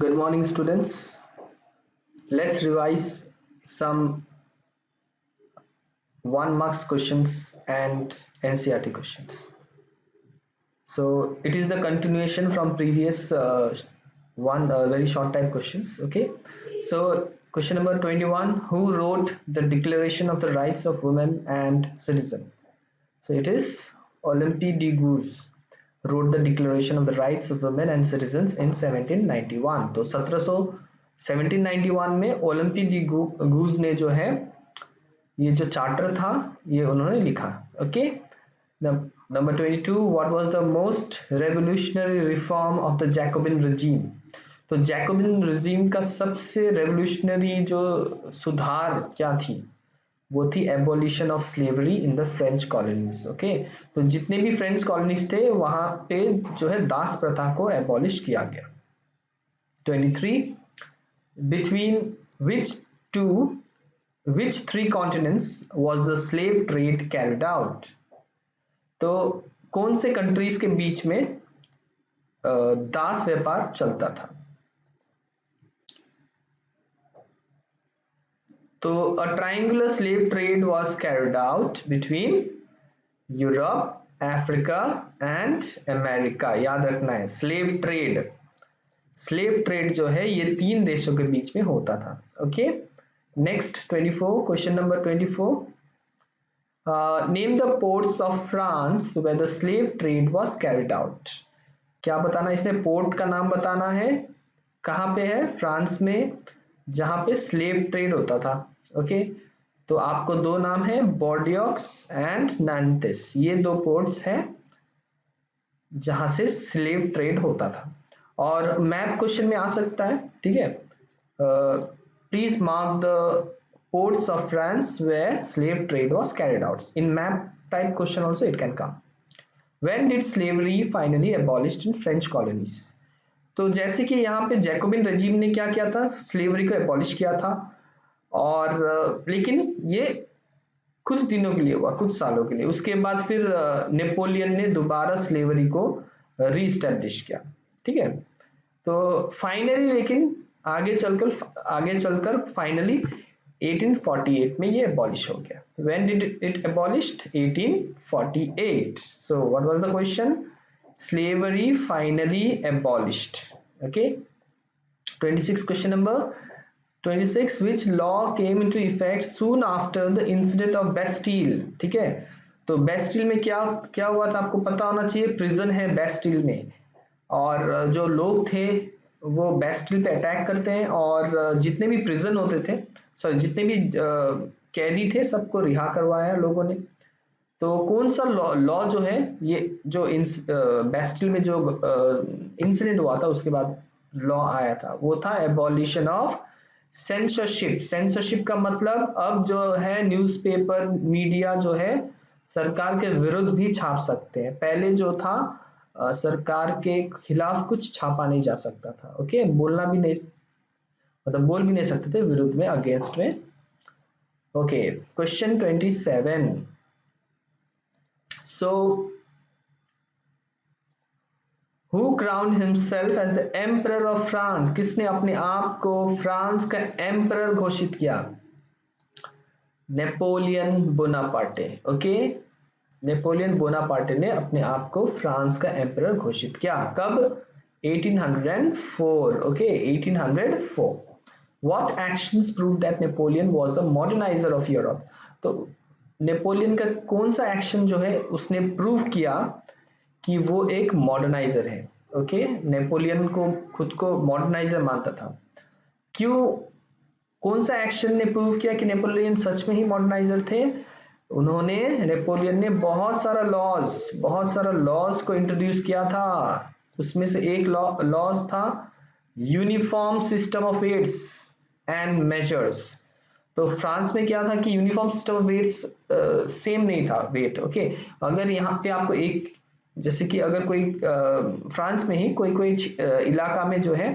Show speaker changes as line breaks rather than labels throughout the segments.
Good morning, students. Let's revise some 1 marks questions and NCERT questions. So it is the continuation from previous one very short type questions. Okay. So question number 21: Who wrote the Declaration of the Rights of Women and Citizen? So it is Olympe de Gouges wrote the Declaration of the Rights of Women and Citizens in 1791. तो 1791 में ओलंपी D गूज ने जो है ये जो charter था ये उन्होंने लिखा. Okay. Number 22: what was the most revolutionary reform of the Jacobin regime? तो जैकोबिन रजीम का सबसे रेवोल्यूशनरी जो सुधार क्या थी वो थी abolition of slavery in the French colonies. Okay. तो जितने भी फ्रेंच कॉलोनीज थे वहां पे जो है दास प्रथा को एबॉलिश किया गया. 23: between which three continents was the slave trade carried out? तो कौन से कंट्रीज के बीच में दास व्यापार चलता था? तो a triangular slave trade was carried out between Europe, Africa and America. याद रखना है स्लेव ट्रेड जो है ये 3 देशों के बीच में होता था. Okay. Next 24, question number 24: name the ports of France where the slave trade was carried out. क्या बताना, इसमें पोर्ट का नाम बताना है. कहाँ पे है? फ्रांस में, जहां पे स्लेव ट्रेड होता था. ओके. तो आपको 2 नाम है, बॉर्डियोक्स एंड नांटेस. ये 2 पोर्ट्स हैं जहां से स्लेव ट्रेड होता था. और मैप क्वेश्चन में आ सकता है. ठीक है. Please mark the ports of France where slave trade was carried out. In map type question also it can come. When did slavery finally abolished in French colonies? तो जैसे कि यहाँ पे जैकोबिन रजीम ने क्या किया था, स्लेवरी को एबॉलिश किया था. और लेकिन ये कुछ दिनों के लिए हुआ, कुछ सालों के लिए. उसके बाद फिर नेपोलियन ने दोबारा स्लेवरी को रीस्टैब्लिश किया. ठीक है. तो फाइनली लेकिन आगे चलकर फाइनली 1848 में ये एबॉलिश हो गया. When did it abolished? 1848. So what was the question? Slavery finally abolished. Okay. 26, question number 26: which law came into effect soon after the incident of Bastille? ठीक है. तो बेस्टिल में क्या क्या हुआ था आपको पता होना चाहिए. प्रिजन है बेस्टिल में, और जो लोग थे वो बेस्टिल पे अटैक करते हैं और जितने भी प्रिजन होते थे, सॉरी जितने भी कैदी थे सबको रिहा करवाया लोगों ने. तो कौन सा लॉ जो है ये जो बेस्टिल में जो इंसिडेंट हुआ था उसके बाद लॉ आया था वो था एबॉलिशन ऑफ सेंसरशिप. सेंसरशिप का मतलब अब जो है न्यूज़पेपर मीडिया जो है सरकार के विरुद्ध भी छाप सकते हैं. पहले जो था सरकार के खिलाफ कुछ छापा नहीं जा सकता था. ओके. बोलना भी नहीं, मतलब बोल भी नहीं सकते थे विरुद्ध में, अगेंस्ट में. Okay. Question 27: so Who crowned himself as the Emperor of France? किसने अपने आप को फ्रांस का एम्परर घोषित किया? Napoleon Bonaparte. Okay. Napoleon Bonaparte ने अपने आप को फ्रांस का एम्परर घोषित किया. कब? 1804. Okay. 1804. What actions proved that Napoleon was a modernizer of Europe? तो नेपोलियन का कौन सा एक्शन जो है उसने प्रूव किया कि वो एक मॉडर्नाइजर है. ओके. नेपोलियन को खुद को मॉडर्नाइजर मानता था. क्यों? कौन सा एक्शन ने प्रूव किया कि नेपोलियन सच में ही मॉडर्नाइजर थे? नेपोलियन ने बहुत सारा लॉज को इंट्रोड्यूस किया था. उसमें से एक लॉज था uniform system of weights and measures. तो फ्रांस में क्या था कि uniform system of weights same नहीं था वेट. ओके. अगर यहाँ पे आपको एक, जैसे कि अगर कोई फ्रांस में ही कोई इलाका में जो है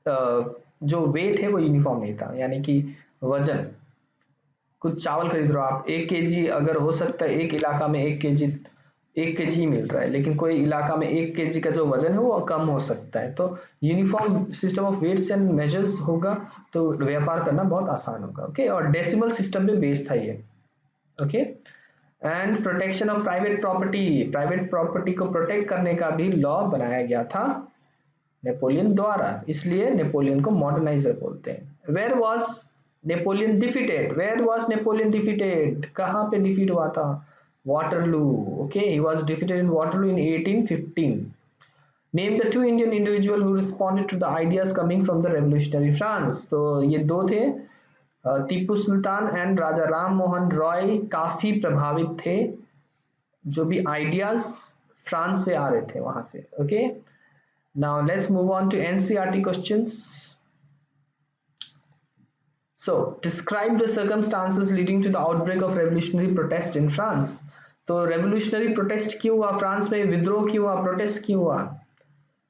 जो वेट है वो यूनिफॉर्म नहीं था, यानी कि वजन. कुछ चावल खरीद रहे हो आप, 1 kg अगर हो सकता है एक इलाका में 1 kg 1 kg मिल रहा है, लेकिन कोई इलाका में 1 kg का जो वजन है वो कम हो सकता है। तो uniform system of weights and measures होगा तो व्यापार करना बहुत आसान होगा। ओके, और डेसिमल सिस्टम पे बेस्ड था ये। Okay, and protection of private property को प्रोटेक्ट करने का भी लॉ बनाया गया था नेपोलियन द्वारा, इसलिए नेपोलियन को मॉडर्नाइजर बोलते हैं। वेयर वॉज नेपोलियन डिफीटेड, कहाँ पे डिफीट हुआ था? Waterloo. Okay, he was defeated in Waterloo in 1815। Name the two Indian individual who responded to the ideas coming from the revolutionary France. तो ये दो थे, टीपू सुल्तान एंड राजा राम मोहन रॉय काफी प्रभावित थे जो भी आइडियाज फ्रांस से आ रहे थे वहां से। Okay, now let's move on to NCERT questions. So, describe the circumstances leading to the outbreak of revolutionary protest in France. तो revolutionary protest क्यों हुआ फ्रांस में, विद्रोह क्यों हुआ, प्रोटेस्ट क्यों हुआ,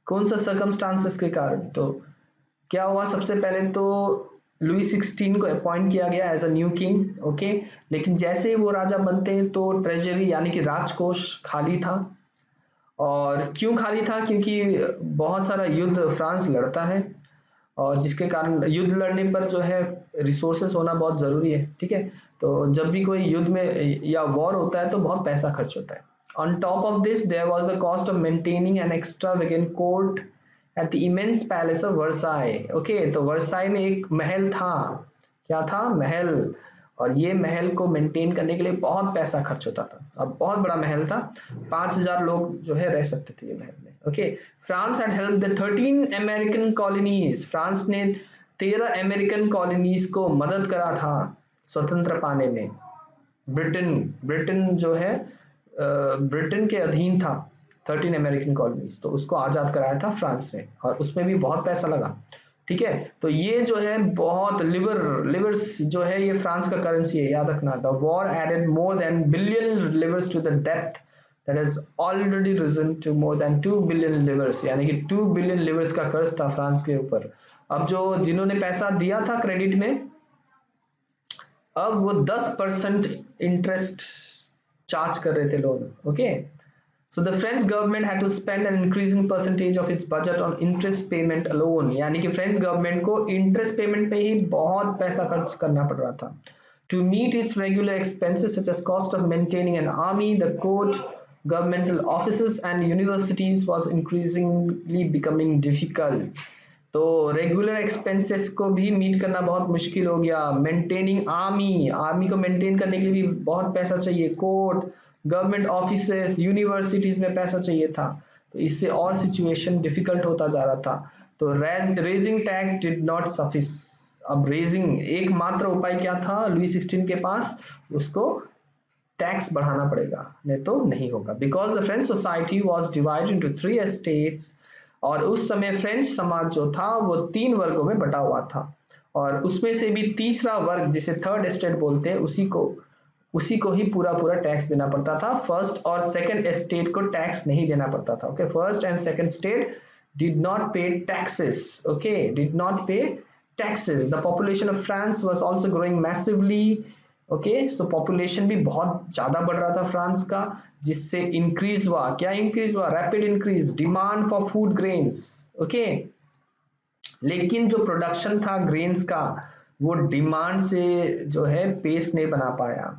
कौन सा circumstances के कारण? तो क्या हुआ, सबसे पहले तो लुई 16 को अपॉइंट किया गया as a new king. Okay, लेकिन जैसे ही वो राजा बनते हैं तो ट्रेजरी यानी कि राजकोष खाली था। और क्यों खाली था? क्योंकि बहुत सारा युद्ध फ्रांस लड़ता है, और जिसके कारण युद्ध लड़ने पर जो है रिसोर्सेस होना बहुत जरूरी है। ठीक है, तो जब भी कोई युद्ध में या वॉर होता है तो बहुत पैसा खर्च होता है। On top of this there was the cost of maintaining an extravagant court at the immense palace of Versailles. Okay, तो वर्साई में एक महल था, क्या था? महल। और ये महल को मेंटेन करने के लिए बहुत पैसा खर्च होता था। अब बहुत बड़ा महल था, 5000 लोग जो है रह सकते थे ये महल में। Okay, France had help the 13 American colonies. France ने 13 अमेरिकन कॉलोनीज को मदद करा था स्वतंत्र पाने में। ब्रिटेन जो है ब्रिटेन के अधीन था 13 अमेरिकन कॉलोनीज, तो उसको आजाद कराया था फ्रांस ने, और उसमें भी बहुत पैसा लगा। ठीक है, तो ये जो है बहुत लिवर्स जो है ये फ्रांस का करेंसी है, याद रखना। The war added more than billion livres to the डेप्थ that has already risen to more than 2 billion livres, यानी कि 2 बिलियन लिवर्स का कर्ज था फ्रांस के ऊपर। अब जो जिन्होंने पैसा दिया था क्रेडिट में, अब वो 10% इंटरेस्ट चार्ज कर रहे थे लोग। Okay, so the French government had to spend an increasing percentage of its budget on interest payment alone, यानी कि फ्रेंच गवर्नमेंट को इंटरेस्ट पेमेंट पे ही बहुत पैसा खर्च करना पड़ रहा था। To meet its regular expenses such as cost of maintaining an army, the court, governmental offices and universities was increasingly becoming difficult. तो रेगुलर एक्सपेंसेस को भी मीट करना बहुत मुश्किल हो गया। मेंटेनिंग आर्मी को मेंटेन करने के लिए भी बहुत पैसा चाहिए। कोर्ट, गवर्नमेंट ऑफिसेस, यूनिवर्सिटीज में पैसा चाहिए था, तो इससे और सिचुएशन डिफिकल्ट होता जा रहा था। तो raising tax did not suffice. अब रेजिंग एकमात्र उपाय क्या था लुई 16 के पास, उसको टैक्स बढ़ाना पड़ेगा, नहीं तो नहीं होगा। Because the French society was divided into 3 estates, और उस समय फ्रेंच समाज जो था वो 3 वर्गों में बटा हुआ था, और उसमें से भी तीसरा वर्ग जिसे थर्ड एस्टेट बोलते हैं उसी को ही पूरा पूरा टैक्स देना पड़ता था। फर्स्ट और सेकंड एस्टेट को टैक्स नहीं देना पड़ता था। Okay, first and second state did not पे टैक्सेस। ओके, डिड नॉट पे taxes. The population of France was also growing massively. Okay, so population भी बहुत ज्यादा बढ़ रहा था फ्रांस का, जिससे इंक्रीज हुआ, क्या इंक्रीज हुआ? Rapid increase demand for food grains. Okay, लेकिन जो प्रोडक्शन था ग्रेन्स का वो डिमांड से जो है पेस नहीं बना पाया।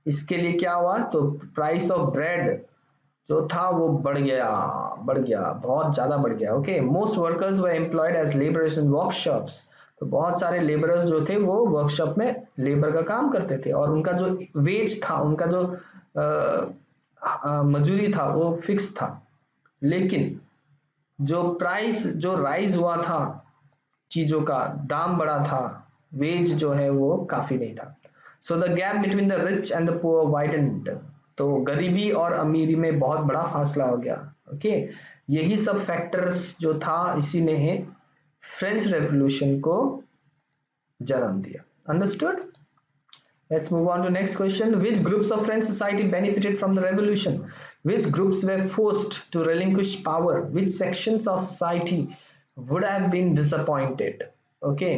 इसके लिए क्या हुआ? तो प्राइस ऑफ ब्रेड जो था वो बढ़ गया, बहुत ज्यादा बढ़ गया। Okay, most workers were employed as labourers in workshops. तो बहुत सारे लेबरर्स जो थे वो वर्कशॉप में लेबर का काम करते थे, और उनका जो वेज था, उनका जो मजूरी था वो फिक्स था। लेकिन जो प्राइस जो राइज हुआ था, चीजों का दाम बढ़ा था, वेज जो है वो काफी नहीं था। So the gap between the rich and the poor widened. तो गरीबी और अमीरी में बहुत बड़ा फासला हो गया। ओके, यही सब फैक्टर्स जो था इसी ने फ्रेंच रेवोल्यूशन को जन्म दिया। Understood? Let's move on to next question. Which groups of French society benefited from the revolution? Which groups were forced to relinquish power? Which sections of society would have been disappointed? Okay,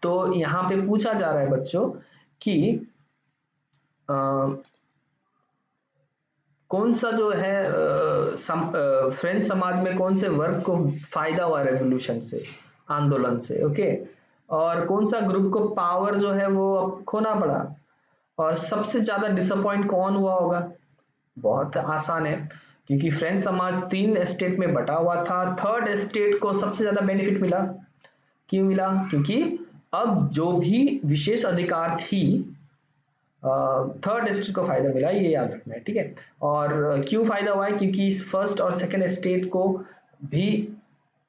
तो यहाँ पे पूछा जा रहा है बच्चों कि कौन सा जो है फ्रेंच समाज में कौन से वर्ग को फायदा हुआ रेवोल्यूशन से, आंदोलन से, ओके। और कौन सा ग्रुप को पावर जो है वो अब खोना पड़ा, और सबसे ज्यादा डिसअपॉइंट कौन हुआ होगा। बहुत आसान है, क्योंकि फ्रेंच समाज 3 स्टेट में बटा हुआ था। थर्ड स्टेट को सबसे ज्यादा बेनिफिट मिला। क्यों मिला? क्योंकि अब जो भी विशेष अधिकार थी, थर्ड स्टेट को फायदा मिला, ये याद रखना है, ठीक है। और क्यों फायदा हुआ है? क्योंकि फर्स्ट और सेकंड स्टेट को भी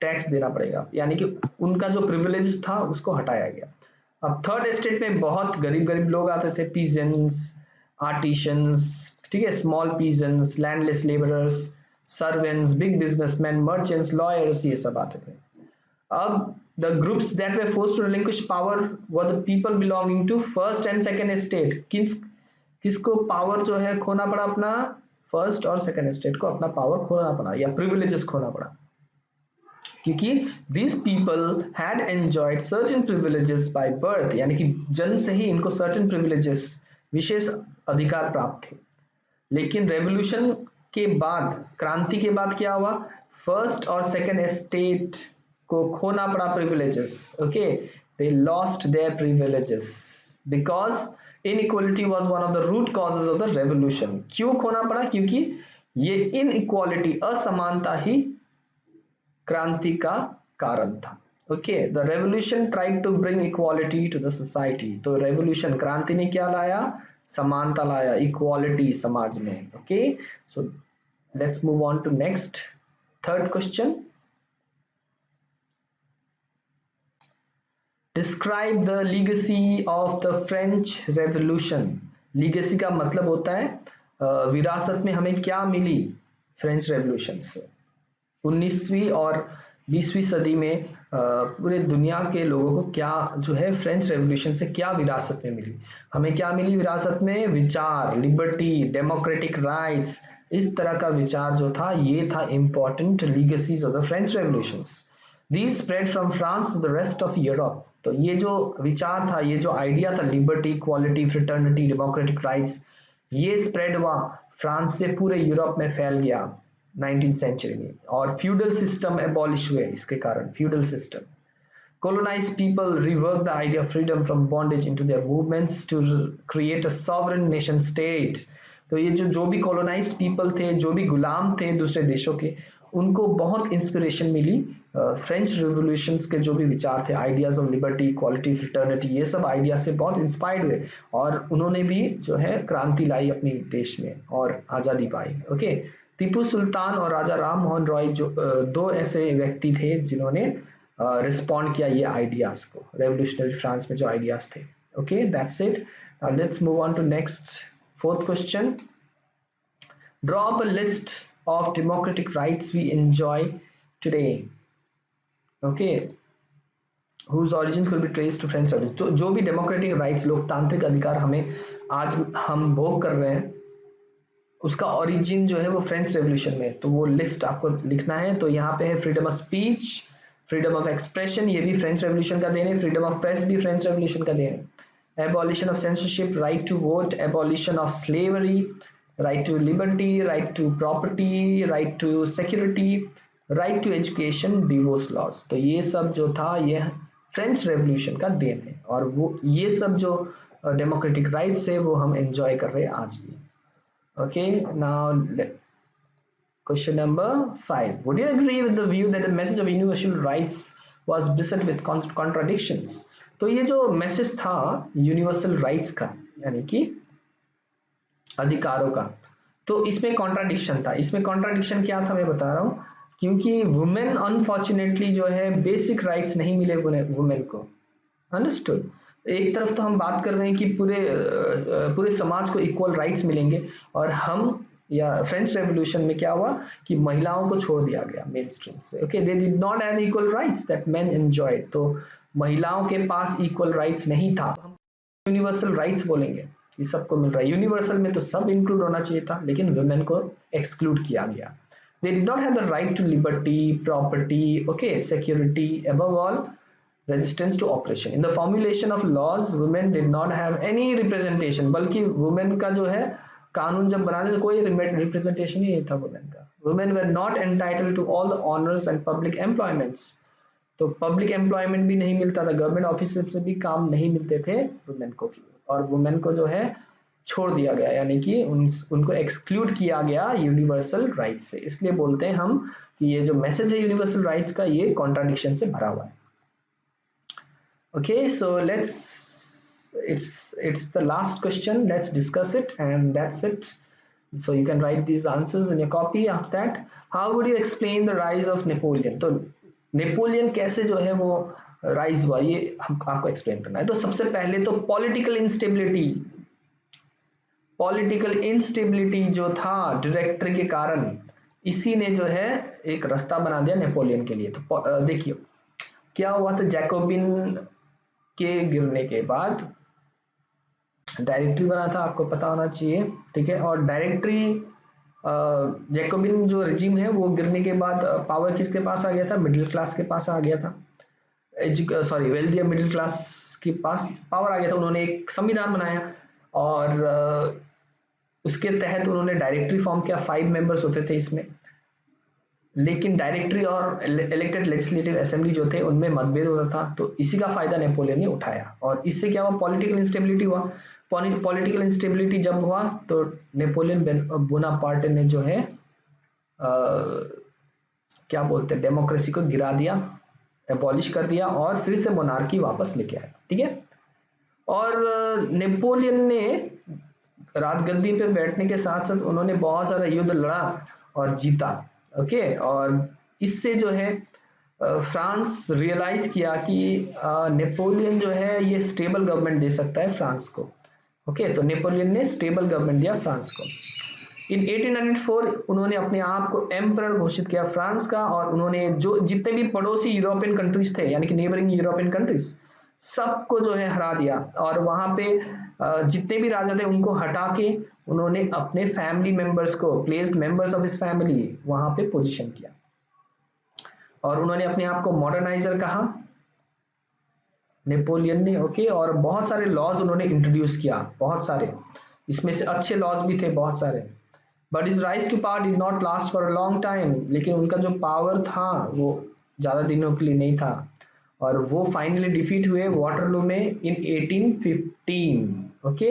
टैक्स देना पड़ेगा, यानी कि उनका जो प्रिविलेज था उसको हटाया गया। अब थर्ड स्टेट में बहुत गरीब गरीब लोग आते थे, पीजेंट्स, आर्टिशंस, ठीक है, small peasants, landless labourers, servants, big businessman, merchants, lawyers, ये सब आते थे। अब the groups that were forced to relinquish power were the people belonging to first and second state। किसको पावर जो है खोना पड़ा अपना? फर्स्ट और सेकंड स्टेट को अपना पावर खोना पड़ा या प्रिविलेजेस खोना पड़ा, क्योंकि these people had enjoyed certain privileges by birth, यानी कि जन्म से ही इनको certain privileges, विशेष अधिकार प्राप्त थे। लेकिन रेवोल्यूशन के बाद, क्रांति के बाद क्या हुआ? फर्स्ट और सेकंड स्टेट को खोना पड़ा privileges, okay. They lost their privileges because inequality was one of the root causes of the revolution. क्यों खोना पड़ा? क्योंकि ये इनइक्वालिटी, असमानता ही क्रांति का कारण था, okay. The revolution tried to bring equality to the society. तो रेवोल्यूशन, क्रांति ने क्या लाया? समानता लाया, इक्वालिटी समाज में, okay. So let's move on to next, third question. Describe the legacy of the French revolution. Legacy का मतलब होता है विरासत में हमें क्या मिली फ्रेंच रेवोल्यूशन से। 19वीं और 20वीं सदी में पूरे दुनिया के लोगों को क्या जो है फ्रेंच रेवोल्यूशन से क्या विरासत में मिली। हमें क्या मिली विरासत में? विचार, लिबर्टी, डेमोक्रेटिक राइट्स, इस तरह का विचार जो था, ये था important legacies of the French revolutions. These spread from France to the rest of Europe। तो ये जो विचार था, ये जो आइडिया था, liberty, equality, fraternity, democratic rights, ये स्प्रेड हुआ फ्रांस से पूरे यूरोप में फैल गया 19th सेंचुरी में। और फ्यूडल सिस्टम एबॉलिश हुए इसके कारण, feudal system. Colonized people reworked the idea of freedom from bondage into their movements to create a sovereign nation state। तो ये जो भी colonized people थे, जो भी गुलाम थे दूसरे देशों के, उनको बहुत इंस्पिरेशन मिली फ्रेंच रिवोल्यूशंस के जो भी विचार थे, ideas of liberty, equality, fraternity, ये सब आइडिया से बहुत इंस्पायर्ड हुए और उन्होंने भी जो है क्रांति लाई अपनी देश में और आज़ादी पाई, ओके। टीपू सुल्तान और राजा राम मोहन रॉय जो दो ऐसे व्यक्ति थे जिन्होंने रिस्पॉन्ड किया ये आइडियाज को, रेवोल्यूशनरी फ्रांस में जो आइडियाज थे, okay. That's it. Let's move on to next, fourth question. Draw up a list of democratic rights we enjoy today, okay, whose origins could be traced to French revolution। तो जो भी democratic rights, लोकतांत्रिक अधिकार हमें आज हम भोग कर रहे हैं, उसका ओरिजिन जो है वो फ्रेंच रेवोल्यूशन में। तो वो लिस्ट आपको लिखना है। तो यहाँ पे है freedom of speech, freedom of expression, ये भी फ्रेंच रेवोल्यूशन का देन है। फ्रीडम ऑफ प्रेस भी फ्रेंच रेवोल्यूशन का देन है। Abolition of censorship, right to vote, abolition of slavery, right to liberty, right to property, right to security, right to education, divorce laws। तो ये सब जो था ये फ्रेंच रेवोल्यूशन का देन है और वो ये सब जो डेमोक्रेटिक राइट्स है वो हम एंजॉय कर रहे हैं आज भी, okay. Now question number 5, would you agree with the view that the message of universal rights was beset with contradictions। तो ये जो मैसेज था यूनिवर्सल राइट्स का, यानी कि अधिकारों का, तो इसमें कॉन्ट्राडिक्शन था। इसमें कॉन्ट्राडिक्शन क्या था मैं बता रहा हूँ, क्योंकि वुमेन अनफॉर्चुनेटली जो है बेसिक राइट्स नहीं मिले वुमेन को, अंडरस्टूड। एक तरफ तो हम बात कर रहे हैं कि पूरे समाज को इक्वल राइट्स मिलेंगे, और हम या फ्रेंच रेवोल्यूशन में क्या हुआ कि महिलाओं को छोड़ दिया गया मेन स्ट्रीम से, okay. They did not have equal rights that main enjoyed. तो महिलाओं के पास इक्वल राइट्स नहीं था। हम यूनिवर्सल राइट्स बोलेंगे, ये सबको मिल रहा है। यूनिवर्सल में तो सब इंक्लूड होना चाहिए था, लेकिन वुमेन को एक्सक्लूड किया गया। They did not have the right to liberty, property, okay, security, above all resistance to oppression. In the formulation of laws women did not have any representation, बल्कि वुमेन का जो है कानून जब बनाते तो कोई रिप्रेजेंटेशन ही नहीं था वुमेन का। Women were not entitled to all the honours and public employments, तो पब्लिक एम्प्लॉयमेंट भी नहीं मिलता था, गवर्नमेंट ऑफिस से भी काम नहीं मिलते थे वुमेन को, और वुमेन को जो है छोड़ दिया गया, यानी कि उनको एक्सक्लूड किया गया यूनिवर्सल राइट्स से। इसलिए बोलते हैं हम कि ये जो मैसेज है यूनिवर्सल राइट्स का, ये कॉन्ट्राडिक्शन से भरा हुआ है। Okay, so it's the last question. Let's discuss it, and that's it. So you can write these answers in your copy. After that, how would you explain the rise of Napoleon? तो Napoleon कैसे जो है वो rise हुआ, ये हम आपको explain करना है। तो सबसे पहले तो पॉलिटिकल इंस्टेबिलिटी जो था डायरेक्टर के कारण, इसी ने जो है एक रास्ता बना दिया नेपोलियन के लिए। तो देखिए क्या हुआ था, जैकोबिन के गिरने के बाद डायरेक्टरी बना था, आपको पता होना चाहिए, ठीक है। और डायरेक्टरी जैकोबिन जो रजीम है वो गिरने के बाद पावर किसके पास आ गया था, मिडिल क्लास के पास आ गया था, वेल्दी मिडिल क्लास के पास पावर आ गया था। उन्होंने एक संविधान बनाया और उसके तहत उन्होंने डायरेक्टरी फॉर्म किया, 5 मेंबर्स होते थे इसमें, लेकिन डायरेक्टरी और इलेक्टेड लेजिस्लेटिव असेंबली जो थे उनमें मतभेद होता था। तो इसी का फायदा नेपोलियन ने उठाया, और इससे क्या हुआ, पॉलिटिकल इंस्टेबिलिटी हुआ। पॉलिटिकल इंस्टेबिलिटी जब हुआ तो नेपोलियन बोनापार्ट ने जो है क्या बोलते हैं, डेमोक्रेसी को गिरा दिया, एबॉलिश कर दिया, और फिर से मोनार्की वापस लेके आया, ठीक है। और नेपोलियन ने राजगद्दी पे बैठने के साथ साथ उन्होंने बहुत सारा युद्ध लड़ा और जीता, ओके। और इससे जो है फ्रांस रियलाइज किया कि नेपोलियन जो है ये स्टेबल गवर्नमेंट दे सकता है फ्रांस को, ओके। तो नेपोलियन ने स्टेबल गवर्नमेंट दिया फ्रांस को। इन 1894 उन्होंने अपने आप को एम्परर घोषित किया फ्रांस का, और उन्होंने जो जितने भी पड़ोसी यूरोपियन कंट्रीज थे, यानी कि नेबरिंग यूरोपियन कंट्रीज, सबको जो है हरा दिया, और वहां पे जितने भी राजा थे उनको हटा के उन्होंने अपने फैमिली मेंबर्स को, placed members of his family, वहां पे पोजीशन किया, और उन्होंने अपने आप को मॉडर्नाइजर कहा नेपोलियन ने, ओके। और बहुत सारे लॉज उन्होंने इंट्रोड्यूस किया, बहुत सारे, इसमें से अच्छे लॉज भी थे बहुत सारे। But his rise to power did not last for a long time, लेकिन उनका जो पावर था वो ज्यादा दिनों के लिए नहीं था, और वो फाइनली डिफीट हुए वाटरलू में इन 1815, okay.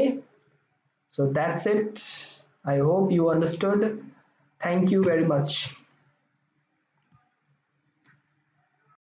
So that's it. I hope you understood. Thank you very much.